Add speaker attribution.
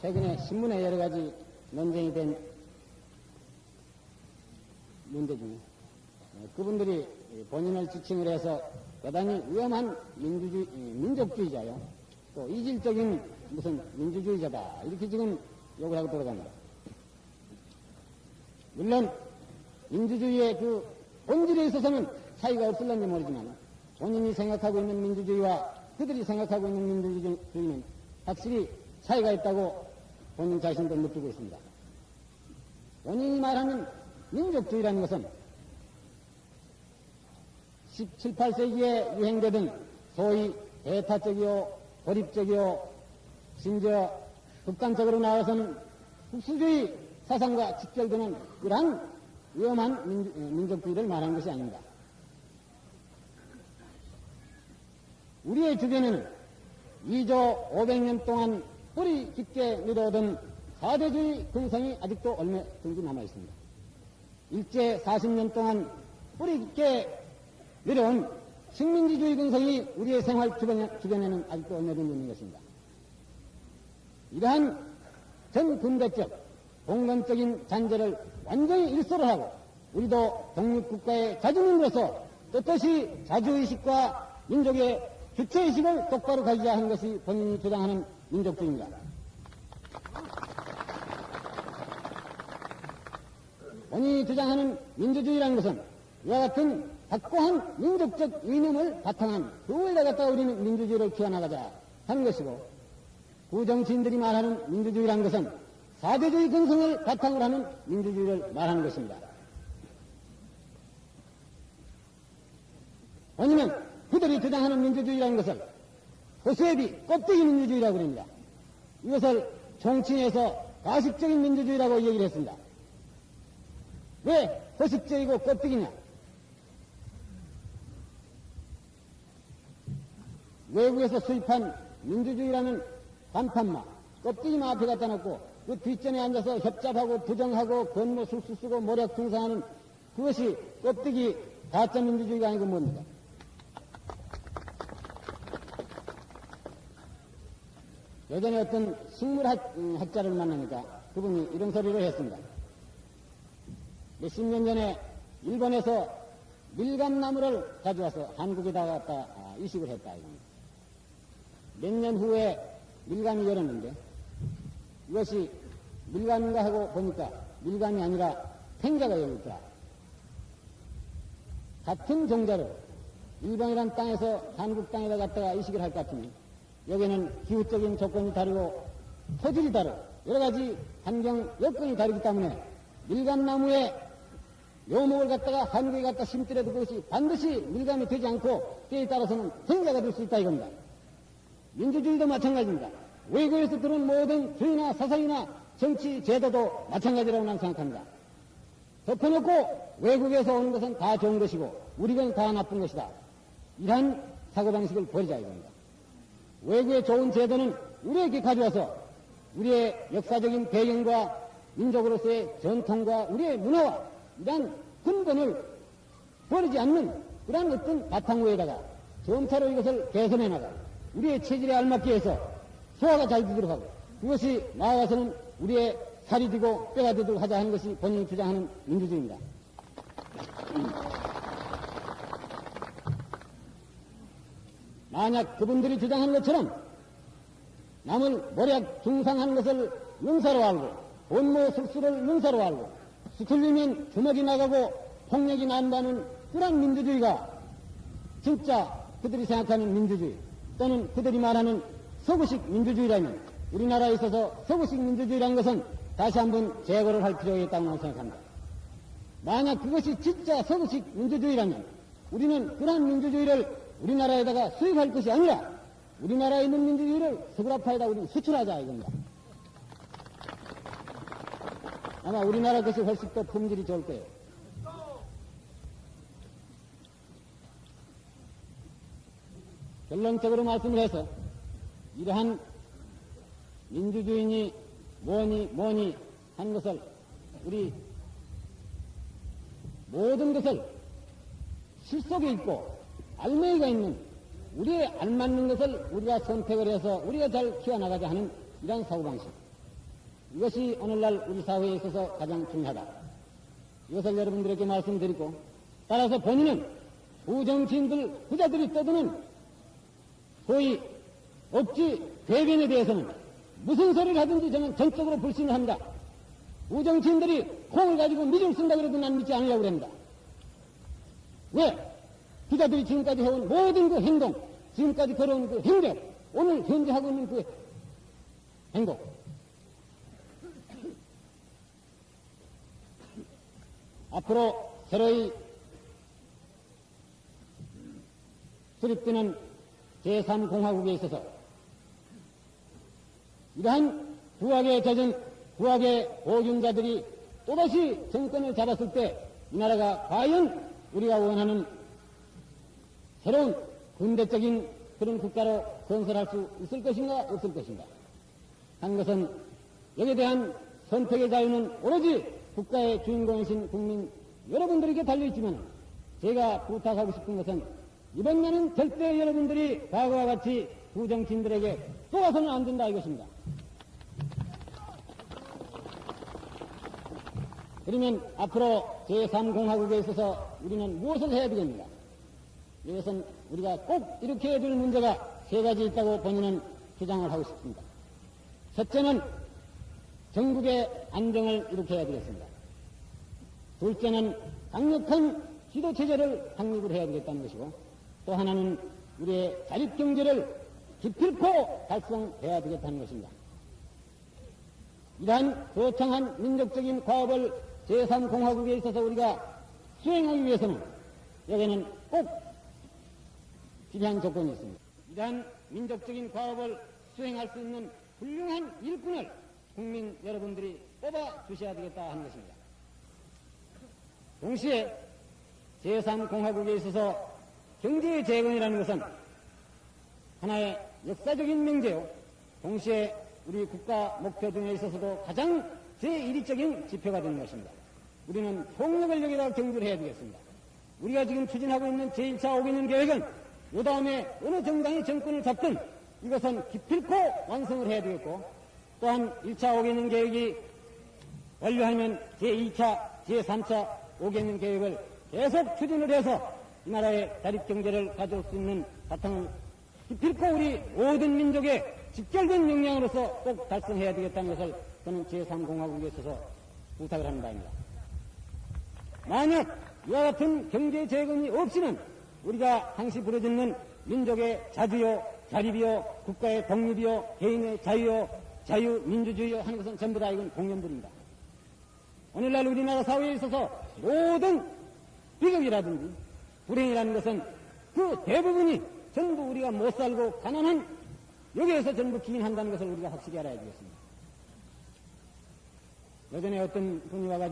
Speaker 1: 최근에 신문에 여러 가지 논쟁이 된 문제 중에 그분들이 본인을 지칭을 해서 대단히 위험한 민족주의자요. 또 이질적인 무슨 민주주의자다. 이렇게 지금 욕을 하고 돌아갑니다. 물론 민주주의의 그 본질에 있어서는 차이가 없을런지 모르지만 본인이 생각하고 있는 민주주의와 그들이 생각하고 있는 민주주의는 확실히 차이가 있다고 본인 자신도 느끼고 있습니다. 본인이 말하는 민족주의라는 것은 17, 18세기에 유행되던 소위 배타적이요, 고립적이요, 심지어 극단적으로 나와서는 국수주의 사상과 직결되는 그러한 위험한 민족주의를 말하는 것이 아닙니다. 우리의 주변에는 2조 500년 동안 뿌리 깊게 내려오던 사대주의 근성이 아직도 얼마든지 남아있습니다. 일제 40년 동안 뿌리 깊게 내려온 식민지주의 근성이 우리의 생활 주변에는 아직도 얼마든지 있는 것입니다. 이러한 전 근대적 봉건적인 잔재를 완전히 일소를 하고 우리도 독립국가의 자주민으로서 떳떳이 자주의식과 민족의 주체의식을 똑바로 가지자 하는 것이 본인이 주장하는 민족주의입니다. 본인이 주장하는 민주주의라는 것은 이와 같은 확고한 민족적 이념을 바탕한 그 위에다 갖다가 우리는 민주주의를 키워나가자 하는 것이고, 구정치인들이 말하는 민주주의라는 것은 사대주의 근성을 바탕으로 하는 민주주의를 말하는 것입니다. 왜냐면 그들이 주장하는 민주주의라는 것을 호수애비 껍데기 민주주의라고 합니다. 이것을 정치인에서 가식적인 민주주의라고 얘기를 했습니다. 왜 허식적이고 껍데기냐? 외국에서 수입한 민주주의라는 간판마, 껍데기만 앞에 갖다 놓고 그 뒷전에 앉아서 협잡하고 부정하고 건모 술수 쓰고 모략 중상하는 그것이 껍데기 가짜 민주주의가 아니고 뭡니까? 예전에 어떤 식물학자를 만나니까 그분이 이런 소리를 했습니다. 몇십 년 전에 일본에서 밀감나무를 가져와서 한국에다 갖다 이식을 했다. 몇 년 후에 밀감이 열었는데 이것이 밀감인가 하고 보니까 밀감이 아니라 팽자가 열렸다. 같은 종자를 일본이란 땅에서 한국 땅에다 갖다가 이식을 할 것 같으니 여기는 기후적인 조건이 다르고 토질이 다르고 여러 가지 환경 여건이 다르기 때문에 밀감나무의 묘목을 갖다가 한국에 갖다 심더라도 그것이 반드시 밀감이 되지 않고 때에 따라서는 팽자가 될 수 있다 이겁니다. 민주주의도 마찬가지입니다. 외국에서 들은 모든 주의나 사상이나 정치 제도도 마찬가지라고 나는 생각합니다. 덮어놓고 외국에서 오는 것은 다 좋은 것이고 우리 건 다 나쁜 것이다. 이러한 사고방식을 버리자 이겁니다. 외국의 좋은 제도는 우리에게 가져와서 우리의 역사적인 배경과 민족으로서의 전통과 우리의 문화와 이러한 근본을 버리지 않는 그러한 어떤 바탕 위에다가 점차로 이것을 개선해 나가 우리의 체질에 알맞게 해서 소화가 잘 되도록 하고 그것이 나아가서는 우리의 살이 되고 뼈가 되도록 하자 하는 것이 본인이 주장하는 민주주의입니다. 만약 그분들이 주장하는 것처럼 남을 모략 중상하는 것을 능사로 알고 원모 술수를 능사로 알고 수틀리면 주먹이 나가고 폭력이 난다는 그런 민주주의가 진짜 그들이 생각하는 민주주의 또는 그들이 말하는 서구식 민주주의라면 우리나라에 있어서 서구식 민주주의라는 것은 다시 한번 재고를 할 필요가 있다고 생각합니다. 만약 그것이 진짜 서구식 민주주의라면 우리는 그러한 민주주의를 우리나라에다가 수입할 것이 아니라 우리나라에 있는 민주주의를 서구라파에다 우리는 수출하자 이겁니다. 아마 우리나라 것이 훨씬 더 품질이 좋을 거예요. 결론적으로 말씀을 해서 이러한 민주주의니 뭐니 하는 것을 우리 모든 것을 실속에 있고 알맹이가 있는 우리에 알맞는 것을 우리가 선택을 해서 우리가 잘 키워나가자 하는 이러한 사고방식. 이것이 오늘날 우리 사회에 있어서 가장 중요하다. 이것을 여러분들에게 말씀드리고, 따라서 본인은 부정치인들, 부자들이 떠드는 소위 억지 괴변에 대해서는 무슨 소리를 하든지 저는 전적으로 불신을 합니다. 부정치인들이 콩을 가지고 미를 쓴다 그래도 난 믿지 않으려고 합니다. 왜? 부자들이 지금까지 해온 모든 그 행동, 지금까지 걸어온 그 행적, 오늘 현재 하고 있는 그 행동, 앞으로 새로이 수립되는 제3공화국에 있어서 이러한 부학에 젖은 부학의 보균자들이 또다시 정권을 잡았을 때 이 나라가 과연 우리가 원하는 새로운 근대적인 그런 국가로 건설할 수 있을 것인가 없을 것인가 한 것은 여기에 대한 선택의 자유는 오로지 국가의 주인공이신 국민 여러분들에게 달려있지만 제가 부탁하고 싶은 것은 이번에는 절대 여러분들이 과거와 같이 부정치인들에게 쏘아서는 안 된다 이것입니다. 그러면 앞으로 제3공화국에 있어서 우리는 무엇을 해야 되겠는가? 이것은 우리가 꼭 이렇게 해야 될 문제가 세 가지 있다고 본인은 주장을 하고 싶습니다. 첫째는 전국의 안정을 일으켜야 되겠습니다. 둘째는 강력한 지도체제를 확립을 해야 되겠다는 것이고, 또 하나는 우리의 자립경제를 기필코 달성해야 되겠다는 것입니다. 이러한 거창한 민족적인 과업을 제3공화국에 있어서 우리가 수행하기 위해서는 여기에는 꼭 필요한 조건이 있습니다. 이러한 민족적인 과업을 수행할 수 있는 훌륭한 일꾼을 국민 여러분들이 뽑아 주셔야 되겠다 하는 것입니다. 동시에 제3공화국에 있어서 경제의 재건이라는 것은 하나의 역사적인 명제요, 동시에 우리 국가 목표 중에 있어서도 가장 제1위적인 지표가 되는 것입니다. 우리는 폭력을 여기다가 경주를 해야 되겠습니다. 우리가 지금 추진하고 있는 제1차 5개년 계획은 이 다음에 어느 정당이 정권을 잡든 이것은 기필코 완성을 해야 되겠고, 또한 1차 5개년 계획이 완료하면 제2차, 제3차 5개년 계획을 계속 추진을 해서 이 나라의 자립경제를 가져올 수 있는 바탕을 기필코 우리 모든 민족의 직결된 역량으로서 꼭 달성해야 되겠다는 것을 저는 제3공화국에 있어서 부탁을 하는 바입니다. 만약 이와 같은 경제 재건이 없이는 우리가 항시 부르짖는 민족의 자주요, 자립이요, 국가의 독립이요, 개인의 자유요, 자유민주주의요 하는 것은 전부 다 이건 공연불입니다. 오늘날 우리나라 사회에 있어서 모든 비극이라든지 불행이라는 것은 그 대부분이 전부 우리가 못 살고 가난한 여기에서 전부 기인한다는 것을 우리가 확실히 알아야 되겠습니다. 예전에 어떤 분이 와가지고